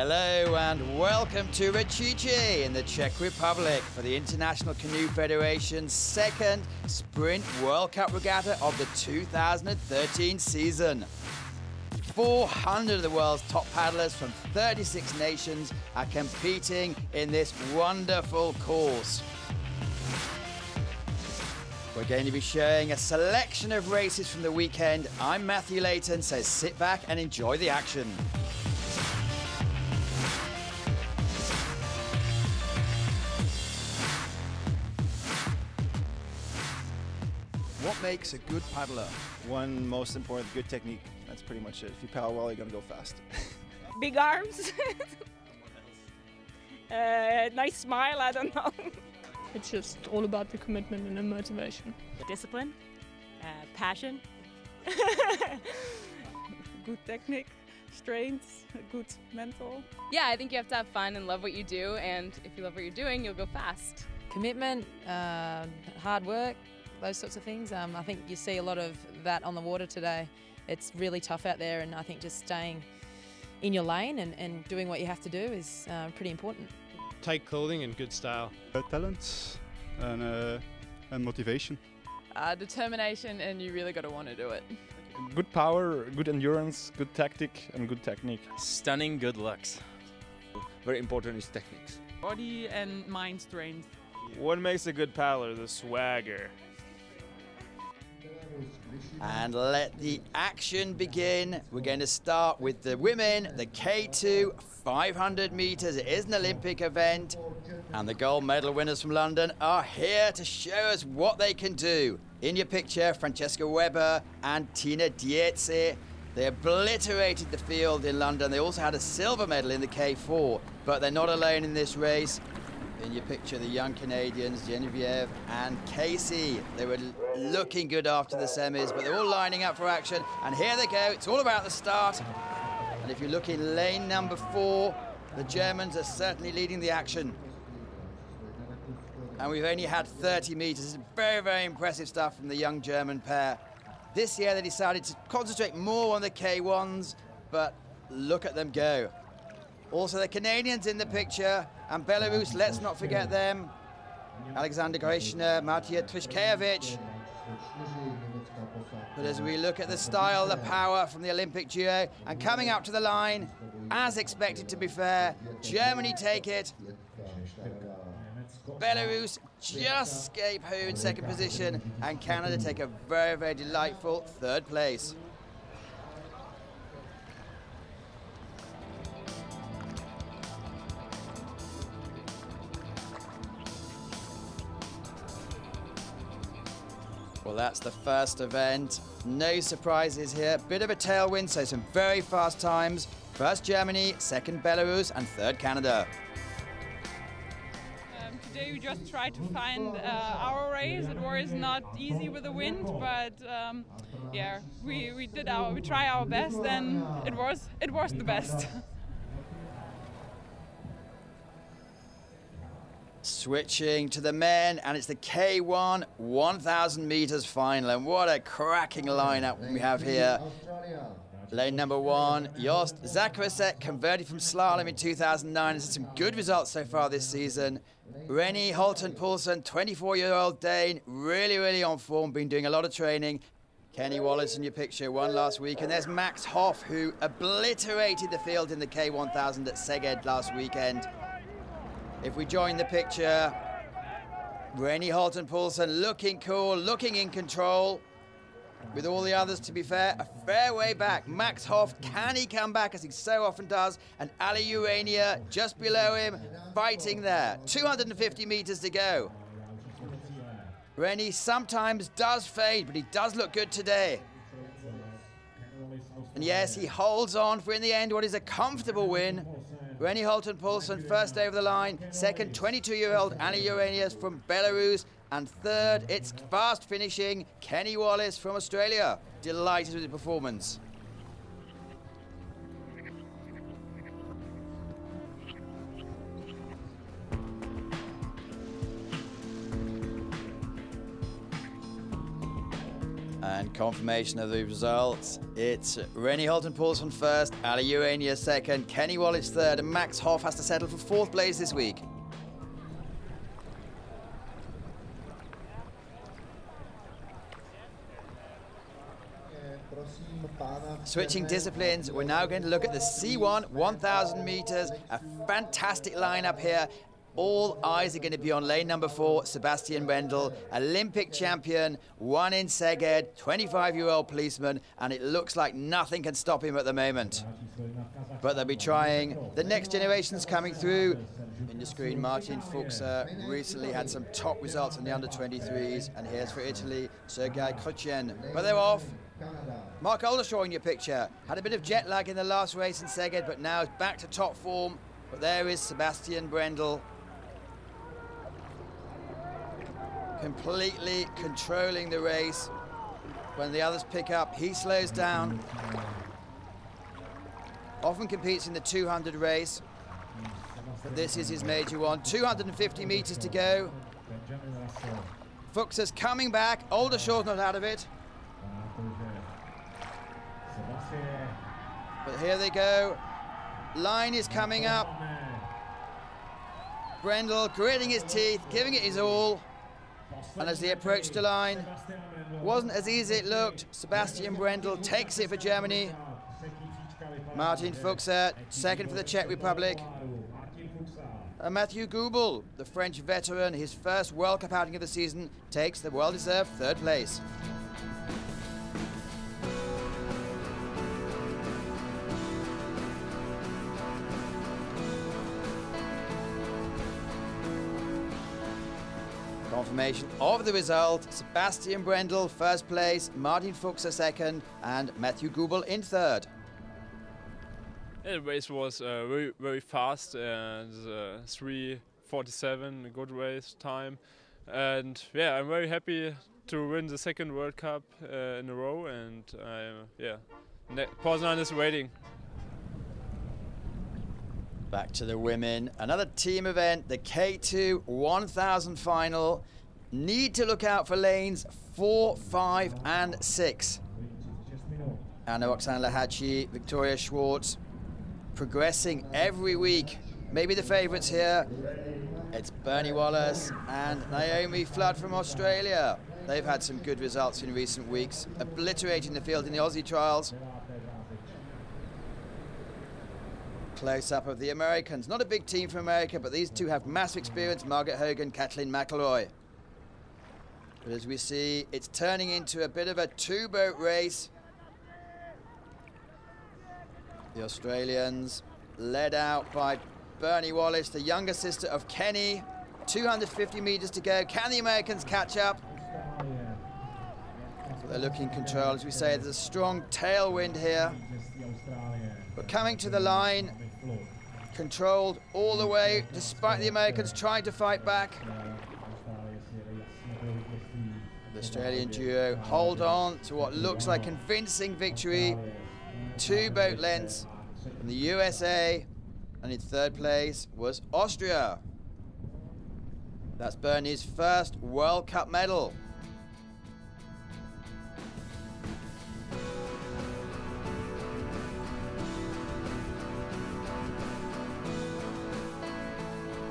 Hello and welcome to Racice in the Czech Republic for the International Canoe Federation's second Sprint World Cup regatta of the 2013 season. 400 of the world's top paddlers from 36 nations are competing in this wonderful course. We're going to be showing a selection of races from the weekend. I'm Matthew Layton, so sit back and enjoy the action. What makes a good paddler? One most important, good technique. That's pretty much it. If you paddle well, you're gonna go fast. Big arms. Nice smile, I don't know. It's just all about the commitment and the motivation. Discipline, passion, good technique, strength, good mental. Yeah, I think you have to have fun and love what you do, and if you love what you're doing, you'll go fast. Commitment, hard work, those sorts of things. I think you see a lot of that on the water today. It's really tough out there, and I think just staying in your lane and doing what you have to do is pretty important. Tight clothing and good style. Talent and motivation. Determination, and you really got to want to do it. Good power, good endurance, good tactic, and good technique. Stunning good looks. Very important is techniques. Body and mind strength. What makes a good paddler? The swagger. And let the action begin. We're going to start with the women, the K2, 500 meters. It is an Olympic event, and the gold medal winners from London are here to show us what they can do. In your picture, Francesca Weber and Tina Dietze. They obliterated the field in London. They also had a silver medal in the K4, but they're not alone in this race. In your picture, the young Canadians, Genevieve and Casey. They were looking good after the semis, but they're all lining up for action. And here they go. It's all about the start. And if you look in lane number 4, the Germans are certainly leading the action. And we've only had 30 meters. It's very, very impressive stuff from the young German pair. This year they decided to concentrate more on the K1s, but look at them go. Also the Canadians in the picture, and Belarus, let's not forget them. Alexander Greshner, Martia Trishkevich. But as we look at the style, the power from the Olympic duo, and coming up to the line, as expected to be fair, Germany take it. Belarus just escape home in second position, and Canada take a very, very delightful third place. Well, that's the first event. No surprises here. Bit of a tailwind, so some very fast times. First Germany, second Belarus, and third Canada. Today we just tried to find our race. It was not easy with the wind, but yeah, we try our best, and it was the best. Switching to the men, and it's the K1 1,000 meters final, and what a cracking lineup we have here. Lane number 1, Jost Zakrasek, converted from slalom in 2009, has had some good results so far this season. Rennie Holten-Poulsen, 24-year-old Dane, really on form, been doing a lot of training. Kenny Wallace in your picture, won last week, and there's Max Hoff, who obliterated the field in the K1000 at Szeged last weekend. If we join the picture, Rennie Holten-Poulsen looking cool, looking in control. With all the others, to be fair, a fair way back. Max Hoff, can he come back as he so often does? And Ali Urania just below him, fighting there. 250 meters to go. Rennie sometimes does fade, but he does look good today. And yes, he holds on for, in the end, what is a comfortable win. Rennie Holten-Poulsen first over the line, second 22-year-old Ali Uranias from Belarus, and third, it's fast finishing Kenny Wallace from Australia. Delighted with his performance. And confirmation of the results. It's Rennie Holton-Paulson first, Ali Urania second, Kenny Wallace third, and Max Hoff has to settle for fourth place this week. Switching disciplines, we're now going to look at the C1 1,000 meters. A fantastic lineup here. All eyes are going to be on lane number 4, Sebastian Brendel, Olympic champion, won in Szeged, 25-year-old policeman, and it looks like nothing can stop him at the moment. But they'll be trying. The next generation's coming through. In the screen, Martin Fuchser recently had some top results in the under-23s, and here's for Italy, Sergei Krutchen. But they're off. Mark Oldershaw in your picture. Had a bit of jet lag in the last race in Szeged, but now is back to top form. But there is Sebastian Brendel, completely controlling the race. When the others pick up, he slows down. Often competes in the 200 race, but this is his major one. 250 meters to go. Fuchser's coming back. Oldershaw's not out of it. But here they go. Line is coming up. Brendel gritting his teeth, giving it his all. And as they approach the line, wasn't as easy as it looked. Sebastian Brendel takes it for Germany. Martin Fuchser, second for the Czech Republic. And Mathieu Goubel, the French veteran, his first World Cup outing of the season, takes the well-deserved third place. Confirmation of the result: Sebastian Brendel first place, Martin Fuchser second, and Mathieu Goubel in third. Yeah, the race was very, very fast, and 3:47, a good race time. And yeah, I'm very happy to win the second World Cup in a row, and Poznan is waiting. Back to the women. Another team event, the K2 1000 final. Need to look out for lanes 4, 5, and 6. Anna Oksana Lahachi, Victoria Schwartz, progressing every week. Maybe the favourites here. It's Bernie Wallace and Naomi Flood from Australia. They've had some good results in recent weeks, obliterating the field in the Aussie trials. Close-up of the Americans. Not a big team from America, but these two have massive experience. Margaret Hogan, Kathleen McElroy. But as we see, it's turning into a bit of a two-boat race. The Australians led out by Bernie Wallace, the younger sister of Kenny. 250 meters to go. Can the Americans catch up? So they're looking control. As we say, there's a strong tailwind here. But coming to the line, controlled all the way, despite the Americans trying to fight back. The Australian duo hold on to what looks like convincing victory. 2 boat lengths from the USA, and in third place was Austria. That's Bernie's first World Cup medal.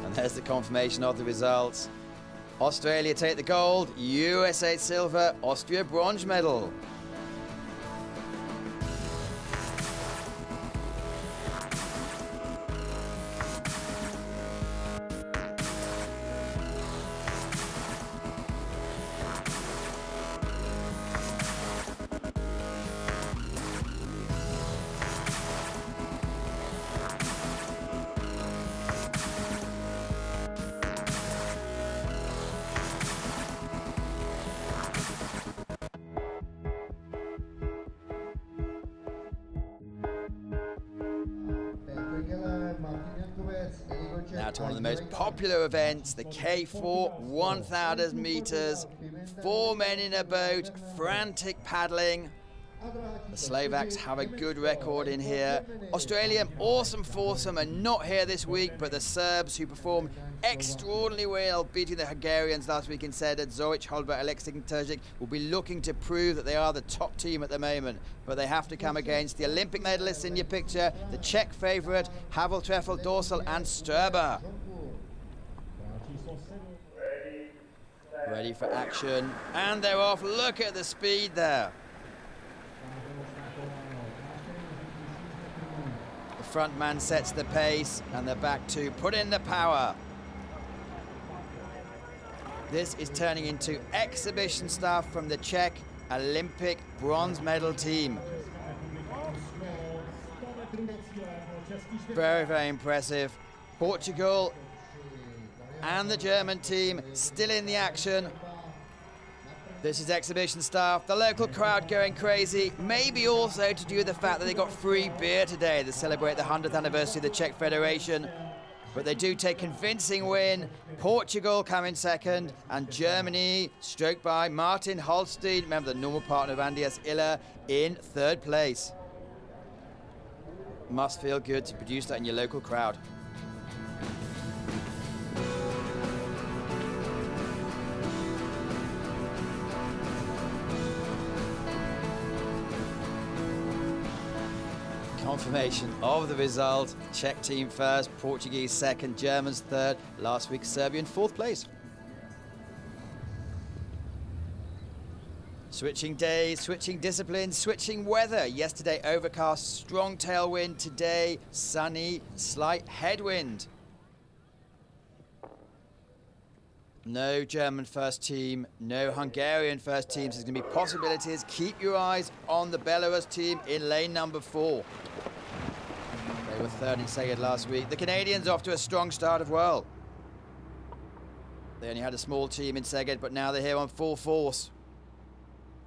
And there's the confirmation of the results. Australia take the gold, USA silver, Austria bronze medal. Now to one of the most popular events, the K4 1,000 meters. 4 men in a boat, frantic paddling. The Slovaks have a good record in here. Australia, awesome foursome, are not here this week, but the Serbs, who performed extraordinarily well, beating the Hungarians last week in Sedan. Zoric, Holberg, Alexei and Terzic will be looking to prove that they are the top team at the moment. But they have to come against the Olympic medalists in your picture, the Czech favourite, Havel, Treffel, Dorsal and Sturber. Ready for action, and they're off. Look at the speed there. The front man sets the pace, and the back two put in the power. This is turning into exhibition stuff from the Czech Olympic bronze medal team. Very, very impressive. Portugal and the German team still in the action. This is exhibition stuff. The local crowd going crazy. Maybe also to do with the fact that they got free beer today to celebrate the 100th anniversary of the Czech Federation. But they do take convincing win. Portugal come in second, and Germany, stroked by Martin Holstein, remember the normal partner of Andreas Iller, in third place. Must feel good to produce that in your local crowd. Confirmation of the result. Czech team first, Portuguese second, Germans third. Last week, Serbia in fourth place. Switching days, switching disciplines, switching weather. Yesterday, overcast, strong tailwind. Today, sunny, slight headwind. No German first team, no Hungarian first team. So there's going to be possibilities. Keep your eyes on the Belarus team in lane number 4. They were third in Szeged last week. The Canadians off to a strong start as well. They only had a small team in Szeged, but now they're here on full force.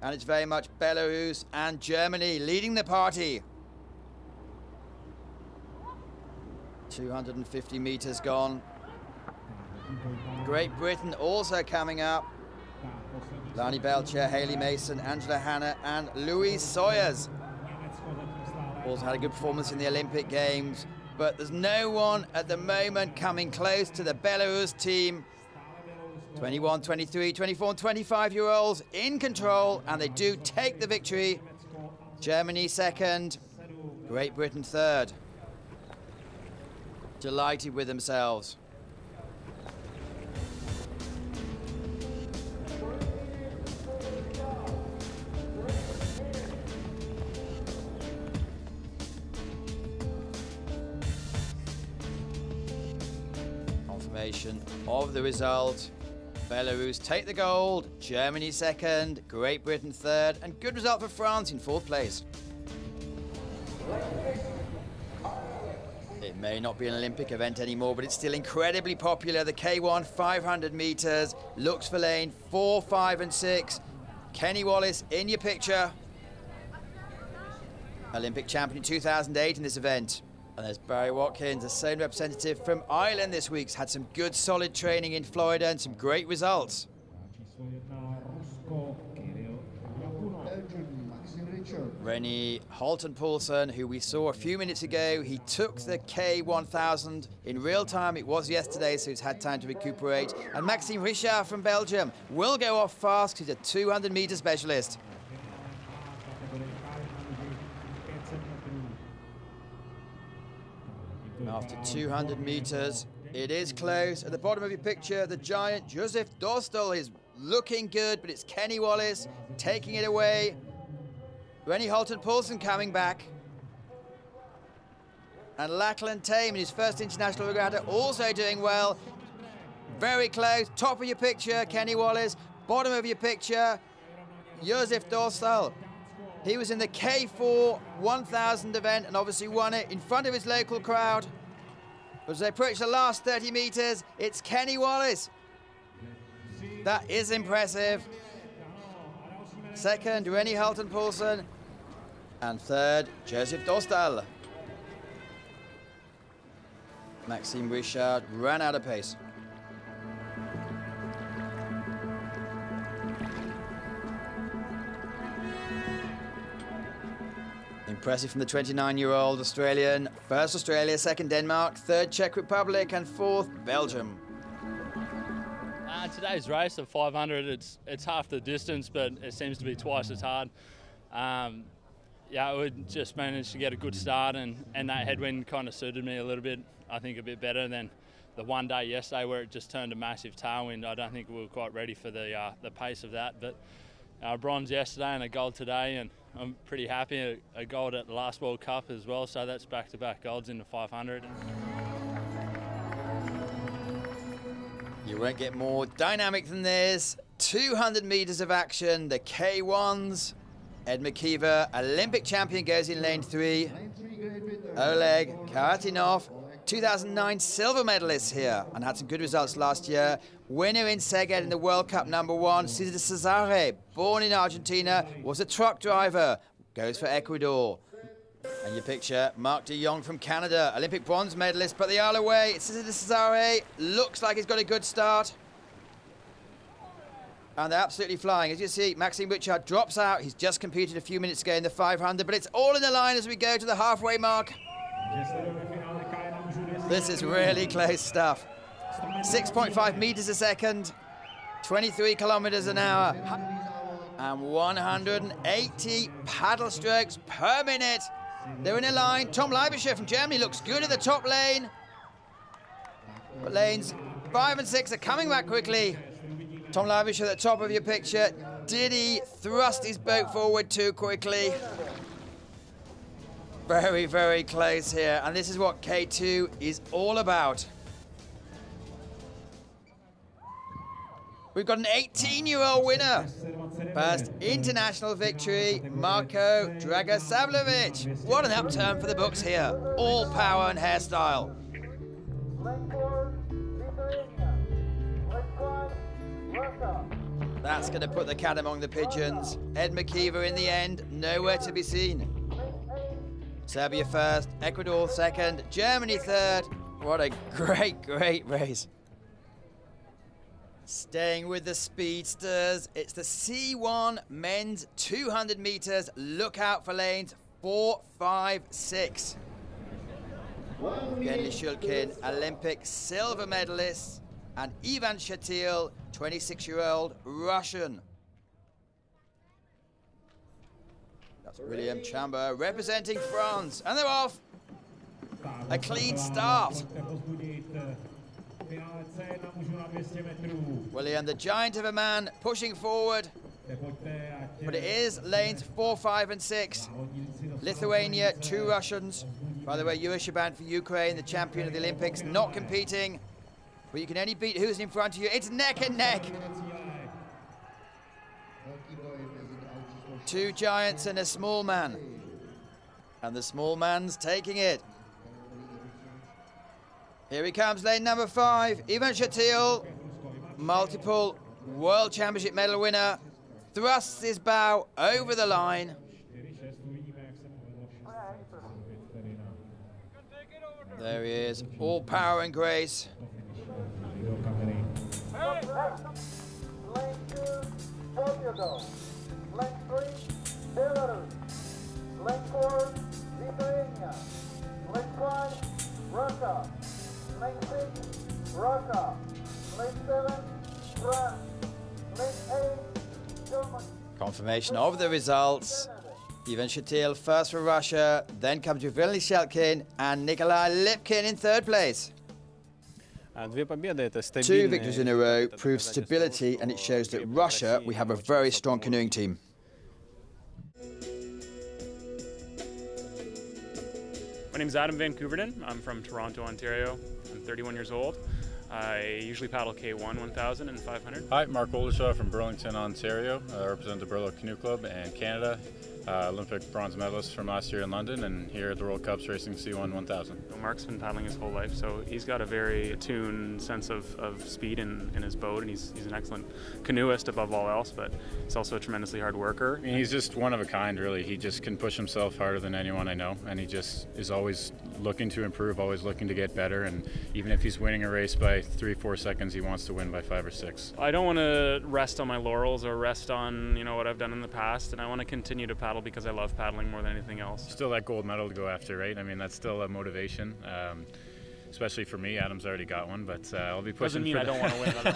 And it's very much Belarus and Germany leading the party. 250 meters gone. Great Britain also coming up. Lani Belcher, Hayley Mason, Angela Hanna and Louise Sawyers. Also had a good performance in the Olympic Games, but there's no one at the moment coming close to the Belarus team. 21, 23, 24 and 25-year-olds in control, and they do take the victory. Germany second, Great Britain third. Delighted with themselves. Confirmation of the result. Belarus take the gold, Germany second, Great Britain third, and good result for France in fourth place. It may not be an Olympic event anymore, but it's still incredibly popular. The K1 500 meters, looks for lane 4, 5 and 6. Kenny Wallace in your picture. Olympic champion in 2008 in this event. And there's Barry Watkins, a same representative from Ireland this week. Had some good solid training in Florida and some great results. Rennie Holton-Poulsen, who we saw a few minutes ago, he took the K1000 in real time. It was yesterday, so he's had time to recuperate. And Maxime Richard from Belgium will go off fast because he's a 200-meter specialist. After 200 meters, it is close. At the bottom of your picture, the giant Josef Dostal is looking good, but it's Kenny Wallace taking it away. Rennie Holton-Poulsen coming back. And Lachlan Tame in his first international regatta also doing well. Very close. Top of your picture, Kenny Wallace. Bottom of your picture, Josef Dostal. He was in the K4 1000 event and obviously won it in front of his local crowd. But as they approach the last 30 meters, it's Kenny Wallace. That is impressive. Second, Rennie Holton-Poulsen. And third, Josef Dostal. Maxime Richard ran out of pace. Impressive from the 29-year-old Australian. First Australia, second Denmark, third Czech Republic, and fourth Belgium. today's race, the 500, it's half the distance, but it seems to be twice as hard. Yeah, we just managed to get a good start, and that headwind kind of suited me a little bit, I think a bit better than the one day yesterday where it just turned a massive tailwind. I don't think we were quite ready for the pace of that, but bronze yesterday and a gold today, and I'm pretty happy. A gold at the last World Cup as well, so that's back-to-back golds in the 500. You won't get more dynamic than this. 200 meters of action, the K1s. Ed McKeever, Olympic champion, goes in lane 3. Oleg Karatinov, 2009 silver medalist here and had some good results last year. Winner in Szeged in the World Cup #1. Cesar Cesare, born in Argentina, was a truck driver, goes for Ecuador. And your picture, Mark de Jong from Canada, Olympic bronze medalist, but the Isle away. Cesar Cesare looks like he's got a good start. And they're absolutely flying. As you see, Maxime Richard drops out. He's just competed a few minutes ago in the 500, but it's all in the line as we go to the halfway mark. This is really close stuff. 6.5 meters a second, 23 kilometers an hour, and 180 paddle strokes per minute. They're in a line. Tom Leibischer from Germany looks good at the top lane. But lanes 5 and 6 are coming back quickly. Tom Leibischer at the top of your picture. Did he thrust his boat forward too quickly? Very, very close here. And this is what K2 is all about. We've got an 18-year-old winner. First international victory, Marko Dragosavljevic. What an upturn for the books here. All power and hairstyle. That's going to put the cat among the pigeons. Ed McKeever in the end, nowhere to be seen. Serbia first, Ecuador second, Germany third. What a great, great race. Staying with the speedsters, it's the C1 men's 200 meters. Look out for lanes 4, 5, 6. Genly Shulkin, Olympic silver medalist, and Ivan Shatil, 26-year-old Russian. That's William Chamba representing France, and they're off. A clean start. William, the giant of a man, pushing forward. But it is lanes 4, 5, and 6. Lithuania, 2 Russians. By the way, Yuri Shaban for Ukraine, the champion of the Olympics, not competing. But you can only beat who's in front of you. It's neck and neck. 2 giants and a small man. And the small man's taking it. Here he comes, lane number 5. Ivan Shatil, multiple World Championship medal winner, thrusts his bow over the line. There he is, all power and grace. Lane 2, Portugal. Lane 3, Belarus. Lane 4, Lithuania. Lane 5, Russia. Lane 6, Russia. Lane 7, France. Lane 8, Germany. Confirmation of the results. Ivan Shatil first for Russia, then comes Genly Shulkin and Nikolai Lipkin in 3rd place. 2 victories in a row proves stability, and it shows that Russia, we have a very strong canoeing team. My name is Adam Van Couverden. I'm from Toronto, Ontario. I'm 31 years old. I usually paddle K1, 1000 and 500. Hi, Mark Oldershaw from Burlington, Ontario. I represent the Burlow Canoe Club and Canada. Olympic bronze medalist from last year in London, and here at the World Cups racing C1 1000. Mark's been paddling his whole life, so he's got a very attuned sense of speed in his boat, and he's an excellent canoeist above all else, but he's also a tremendously hard worker. I mean, he's just one of a kind, really. He just can push himself harder than anyone I know, and he just is always looking to improve, always looking to get better, and even if he's winning a race by 3-4 seconds, he wants to win by 5 or 6. I don't want to rest on my laurels or rest on what I've done in the past, and I want to continue to paddle because I love paddling more than anything else. Still that gold medal to go after, right? I mean, that's still a motivation. especially for me. Adam's already got one, but I'll be pushing. Doesn't mean I don't want to win.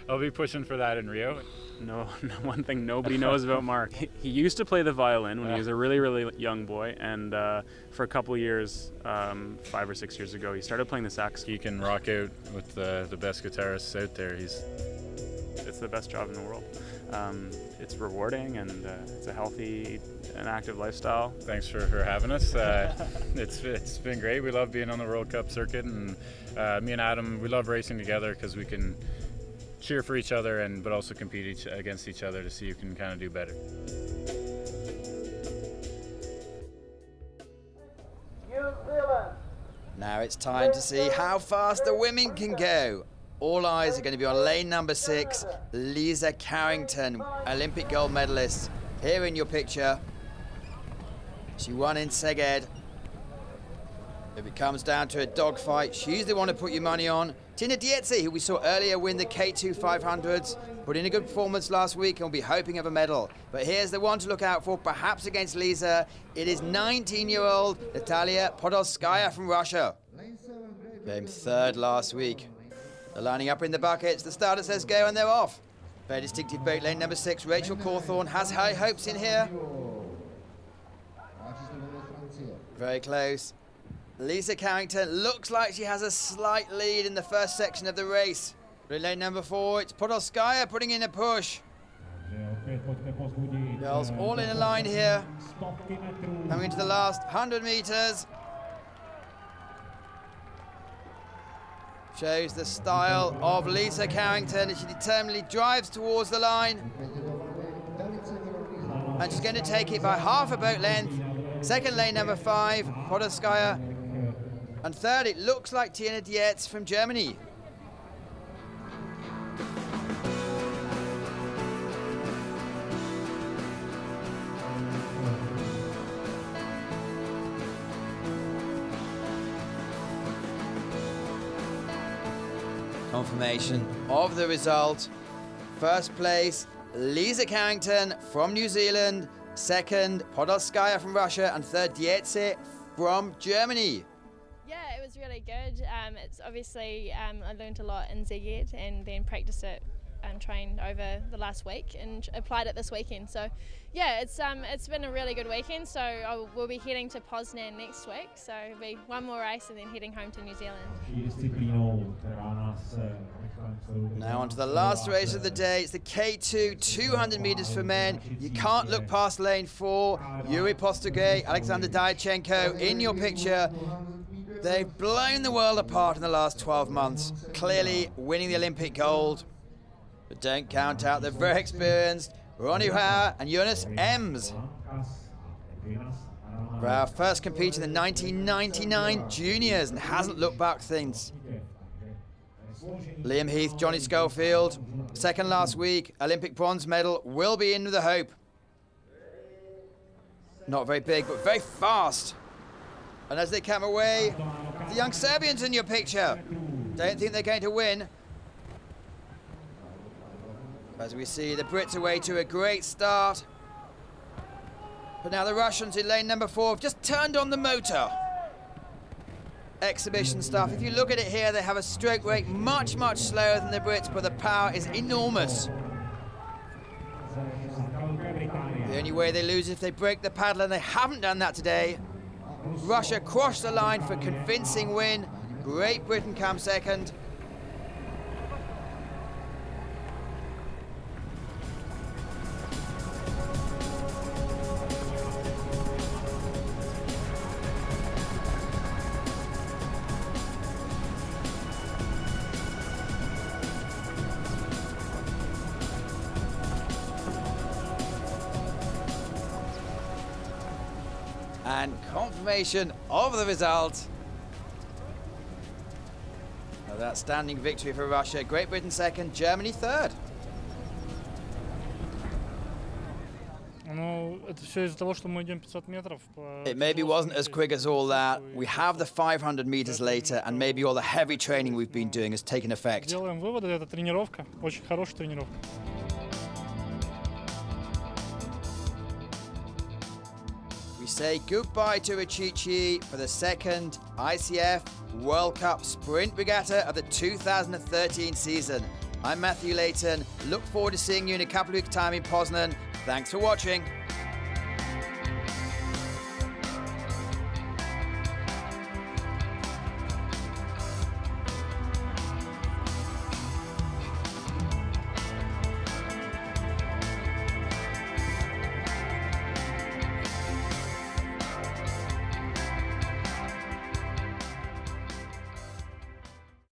I'll be pushing for that in Rio. No, one thing nobody knows about Mark. He used to play the violin when he was a really, really young boy, and for a couple of years, 5 or 6 years ago, he started playing the sax. He can rock out with the best guitarists out there. It's the best job in the world. It's rewarding, and it's a healthy and active lifestyle. Thanks for having us. It's been great. We love being on the World Cup circuit, and me and Adam, we love racing together because we can cheer for each other but also compete against each other to see who can kind of do better. Now it's time to see how fast the women can go. All eyes are going to be on lane number 6, Lisa Carrington, Olympic gold medalist. Here in your picture. She won in Szeged. If it comes down to a dogfight, she's the one to put your money on. Tina Dietze, who we saw earlier win the K2 500s, put in a good performance last week and will be hoping of a medal. But here's the one to look out for, perhaps against Lisa. It is 19-year-old Natalia Podolskaya from Russia. Came 3rd last week. They're lining up in the buckets. The starter says go and they're off. Very distinctive boat, lane number 6. Rachel Cawthorne has high hopes in here. Very close. Lisa Carrington looks like she has a slight lead in the first section of the race. But in lane number 4, it's Podolskaya putting in a push. Girls all in a line here. Coming into the last 100 meters. Shows the style of Lisa Carrington as she determinedly drives towards the line. And she's going to take it by half a boat length. Second lane number 5, Podolskaya. And third, it looks like Tina Dietz from Germany. Confirmation of the result. First place, Lisa Carrington from New Zealand. Second, Podolskaya from Russia. And third, Dietze from Germany. Yeah, it was really good. It's obviously, I learned a lot in Szeged and then practiced it and trained over the last week and applied it this weekend. So yeah, it's been a really good weekend. So we'll be heading to Poznan next week. So it'll be one more race and then heading home to New Zealand. Now on to the last race of the day. It's the K2 200 meters for men. You can't look past lane 4. Yuri Postogay, Alexander Diachenko in your picture. They've blown the world apart in the last 12 months, clearly winning the Olympic gold. But don't count out the very experienced Ronnie Hauer and Jonas Ems. Hauer first competed in the 1999 juniors and hasn't looked back since. Liam Heath, Johnny Schofield, second last week, Olympic bronze medal, will be in with a hope. Not very big, but very fast. And as they come away, the young Serbians in your picture. Don't think they're going to win. As we see, the Brits away to a great start. But now the Russians in lane number 4 have just turned on the motor. Exhibition stuff. If you look at it here, they have a stroke rate much, much slower than the Brits, but the power is enormous. The only way they lose is if they break the paddle, and they haven't done that today. Russia crossed the line for a convincing win. Great Britain comes second. And confirmation of the result. Another outstanding victory for Russia. Great Britain second, Germany third. It maybe wasn't as quick as all that. We have the 500 meters later, and maybe all the heavy training we've been doing has taken effect. We say goodbye to Racice for the second ICF World Cup Sprint Regatta of the 2013 season. I'm Matthew Layton. Look forward to seeing you in a couple of weeks' time in Poznan. Thanks for watching.